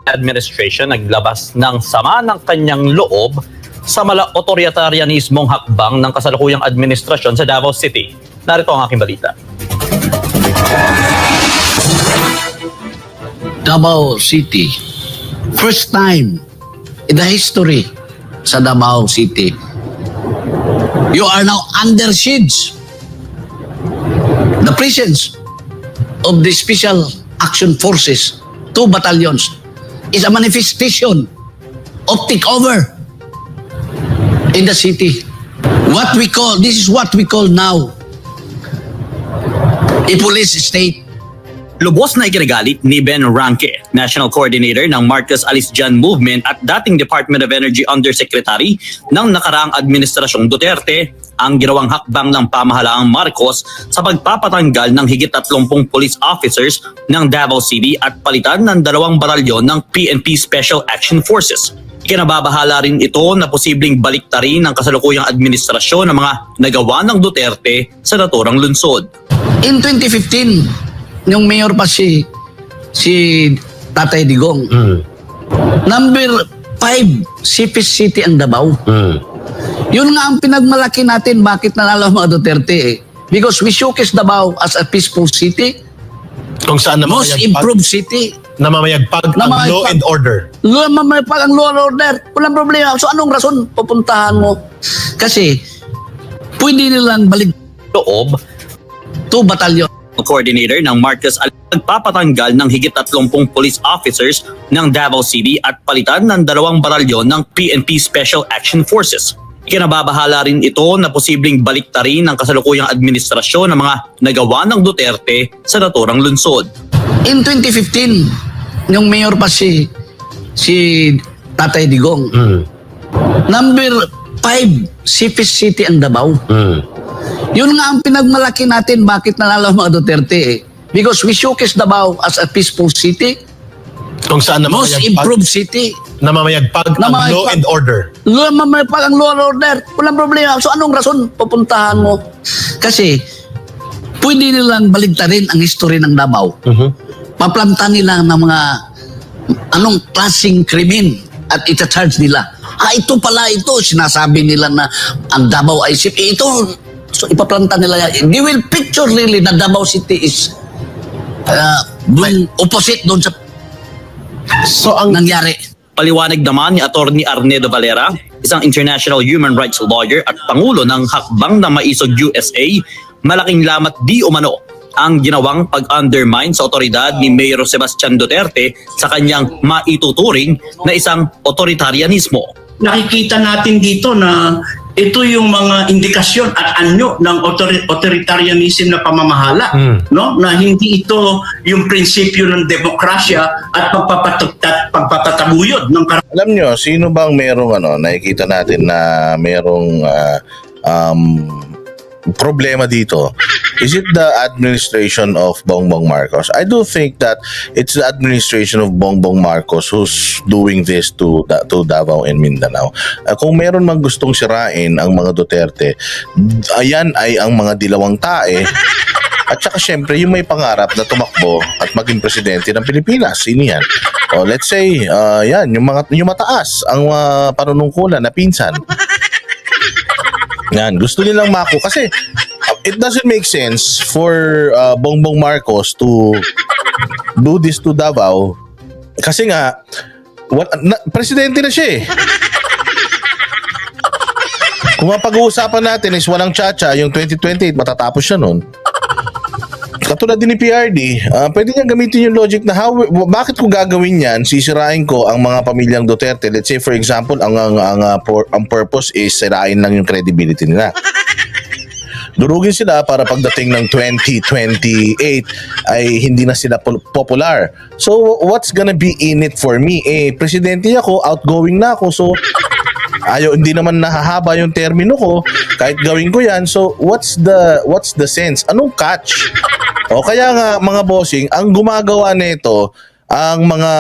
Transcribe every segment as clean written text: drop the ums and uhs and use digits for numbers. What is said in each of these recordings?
administration naglabas ng sama ng kanyang loob sa mala-otoritarianismong hakbang ng kasalukuyang administrasyon sa Davao City. Narito ang aking balita. Davao City. First time in the history sa Davao City. You are now under siege. The presence of the Special Action Forces, 2 battalions, is a manifestation of takeover in the city. This is what we call now a police state. Lubos na ikinagalit ni Ben Ranque, National Coordinator ng Marcos Alis Dyan Movement at dating Department of Energy Undersecretary ng nakaraang administrasyong Duterte, ang ginawang hakbang ng pamahalaang Marcos sa pagpapatanggal ng higit 30 police officers ng Davao City at palitan ng 2 batalyon ng PNP Special Action Forces. Kinababahala rin ito na posibleng baliktarin ng kasalukuyang administrasyon ng mga nagawa ng Duterte sa naturang lungsod. In 2015, yung mayor pa si Tatay Digong. Number 5, Sipis City ang Davao. Yun nga ang pinagmalaki natin bakit nanalo mga Duterte eh. Because we showcase Davao as a peaceful city, Kung saan most improved city. namamayagpag ang law and order. Mamayagpag ang law and order. Walang problema. So anong rason pupuntahan mo? Kasi pwede nilang balik Loob 2 batalyon. Coordinator ng Marcos Alis nagpapatanggal ng higit 30 police officers ng Davao City at palitan ng 2 batalyon ng PNP Special Action Forces. Kinababahala rin ito na posibleng baliktarin ng kasalukuyang administrasyon ng mga nagawa ng Duterte sa naturang lungsod. In 2015, yung mayor pa si Tatay Digong. Number 5, Sipis City ang Davao. Yun nga ang pinagmalaki natin bakit nanalo mga Duterte eh. Because we showcase Davao as a peaceful city, Kung saan most improved city. namamayagpag ang law and order. Mamayagpag ang law and order. Walang problema. So anong rason pupuntahan mo? Kasi pwede nilang baligtarin ang history ng Davao. Paplanta nila ng mga anong klaseng krimen at ita-charge nila. Ito pala ito. Sinasabi nila na ang Davao ay safe. Ito, so ipaplanta nila. They will picture really na Davao City is opposite doon sa So ang nangyari. Paliwanag naman ni Attorney Arnedo Valera, isang international human rights lawyer at pangulo ng Hakbang na Maisog USA, malaking lamat di umano ang ginawang pag-undermine sa otoridad ni Mayor Sebastian Duterte sa kanyang maituturing na isang otoritarianismo. Nakikita natin dito na ito yung mga indikasyon at anyo ng authoritarianism na pamamahala, no? Na hindi ito yung prinsipyo ng demokrasya at pagpapataguyod ng Alam nyo, sino bang merong nakikita natin na merong problema dito? Is it the administration of Bongbong Marcos? I do think that it's the administration of Bongbong Marcos who's doing this to Davao and Mindanao. Kung meron mang gustong sirain ang mga Duterte, ayan ay ang mga dilawang tae. At saka syempre, yung may pangarap na tumakbo at maging presidente ng Pilipinas. Sino yan? Let's say, yan, yung mataas ang panunungkulan na pinsan. Yan, gusto nilang mako. Kasi it doesn't make sense for Bongbong Marcos to do this to Davao. Kasi nga, presidente na siya eh. Kung ang pag-uusapan natin is walang tsa-tsa, yung 2028 matatapos siya nun. Katulad din ni PRD, pwede niya gamitin yung logic na bakit ko gagawin yan, sisirain ko ang mga pamilyang Duterte. Let's say for example, ang purpose is sirain lang yung credibility nila. Durugin sila para pagdating ng 2028 ay hindi na sila popular. So what's gonna be in it for me? Presidente ako, outgoing na ako, so hindi naman nahahaba yung termino ko kahit gawin ko yan. So what's the sense? Anong catch? Kaya nga mga bossing, ang gumagawa nito, ang mga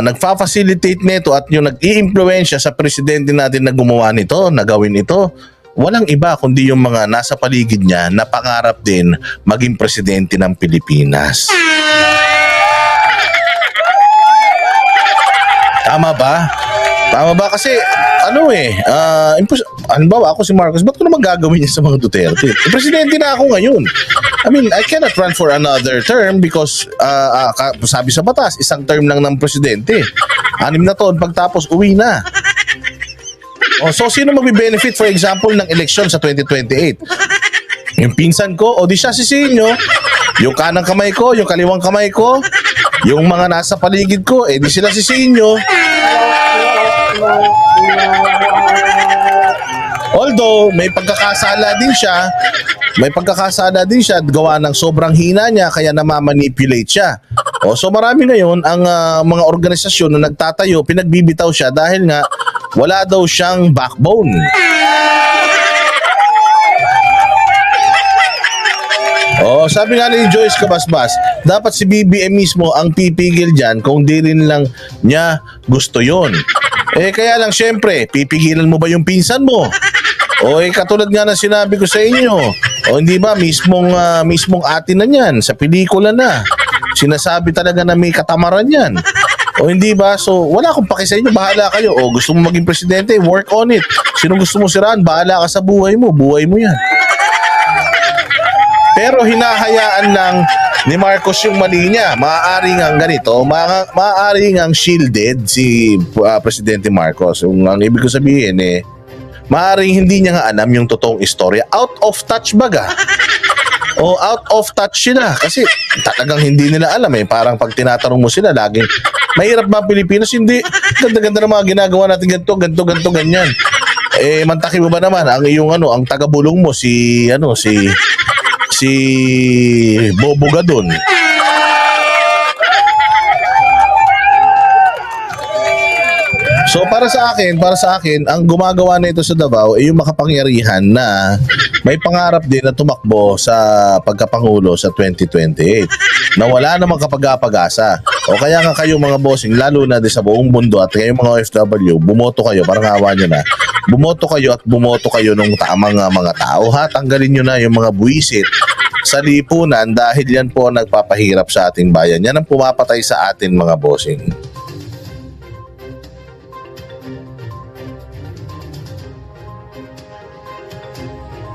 nagfa-facilitate nito at yung nag-i-impluwensya sa presidente natin na gumawa nito, na gawin ito, walang iba kundi yung mga nasa paligid niya na pangarap din maging presidente ng Pilipinas. Tama ba? Tama ba? Kasi, halimbawa ako si Marcos, ba't ko naman gagawin niya sa mga Duterte? Presidente na ako ngayon. I mean, I cannot run for another term because sabi sa batas, isang term lang ng presidente. 6 na taon, pagtapos uwi na. So, sino magbe-benefit, for example, ng eleksyon sa 2028? Yung pinsan ko, o di siya sisihin nyo. Yung kanang kamay ko, yung kaliwang kamay ko, yung mga nasa paligid ko, di sila sisihin nyo. Although, may pagkakasala din siya at gawa ng sobrang hina niya, kaya namamanipulate siya. So marami ngayon ang mga organisasyon na nagtatayo, pinagbibitaw siya dahil nga wala daw siyang backbone. Sabi nga ni Joyce Kabasbas, dapat si BBM mismo ang pipigil dyan kung di rin lang niya gusto yon. Kaya lang syempre, pipigilan mo ba yung pinsan mo? Katulad nga na sinabi ko sa inyo, hindi ba mismong atin na yan, sa pelikula na. Sinasabi talaga na may katamaran yan. Hindi ba? So, wala akong paki sa inyo, bahala kayo. Gusto mo maging presidente, work on it. Sino gusto mo siraan, bahala ka sa buhay mo yan. Pero hinahayaan lang ni Marcos yung mali niya. Maaaring ang ganito, maaaring ang shielded si Presidente Marcos. Ang ibig ko sabihin maaaring hindi niya nga alam yung totoong istorya. Out of touch baga. Out of touch sila. Kasi talagang hindi nila alam Parang pag tinatanong mo sila, laging, mahirap ba Pilipinas? Hindi. Ganda-ganda ng mga ginagawa natin ganito, ganyan. Mantaki mo ba naman ang iyong ang taga-bulong mo si Bobo Gadon. So para sa akin, ang gumagawa nito sa Davao ay yung makapangyarihan na may pangarap din na tumakbo sa pagkapangulo sa 2028 na wala namang kapag-apag-asa. Kaya nga kayo mga bossing, lalo na din sa buong mundo at kayo mga OFW, bumoto kayo, parang awa nyo na. Bumoto kayo ng tamang mga tao. Tanggalin nyo na yung mga buwisit sa lipunan dahil yan po ang nagpapahirap sa ating bayan. Yan ang pumapatay sa atin mga bossing.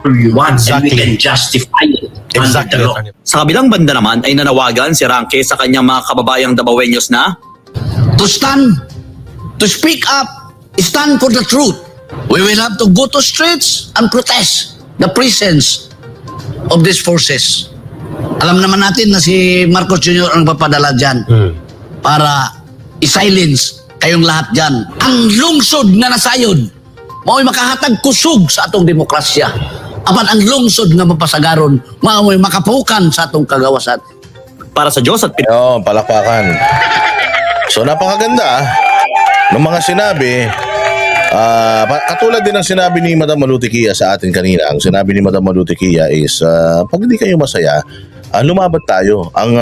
And we can justify it under the law. Sa kabilang banda naman ay nanawagan si Ranque sa kanyang mga kababayang Davaoeños na To stand, to speak up, stand for the truth. We will have to go to streets and protest the presence of these forces. Alam naman natin na si Marcos Jr. ang papadala dyan para i-silence kayong lahat dyan. Ang lungsod na nasayod, mao'y makahatag kusog sa atong demokrasya. Apan ang lungsod na mapasagaron, mao'y makapukan sa atong kagawasan. para sa Diyos at Palakpakan. So napakaganda ng mga sinabi. Katulad din ng sinabi ni Madam Malutikia sa atin kanina. Ang sinabi ni Madam Malutikia is pag hindi kayo masaya, lumaban tayo. Ang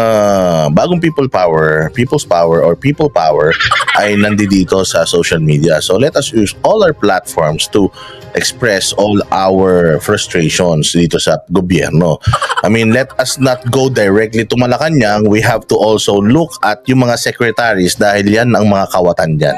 bagong people's power or people power ay nandito sa social media. So let us use all our platforms to express all our frustrations dito sa gobyerno. I mean, let us not go directly to Malacanang. We have to also look at yung mga secretaries dahil yan ang mga kawatan dyan.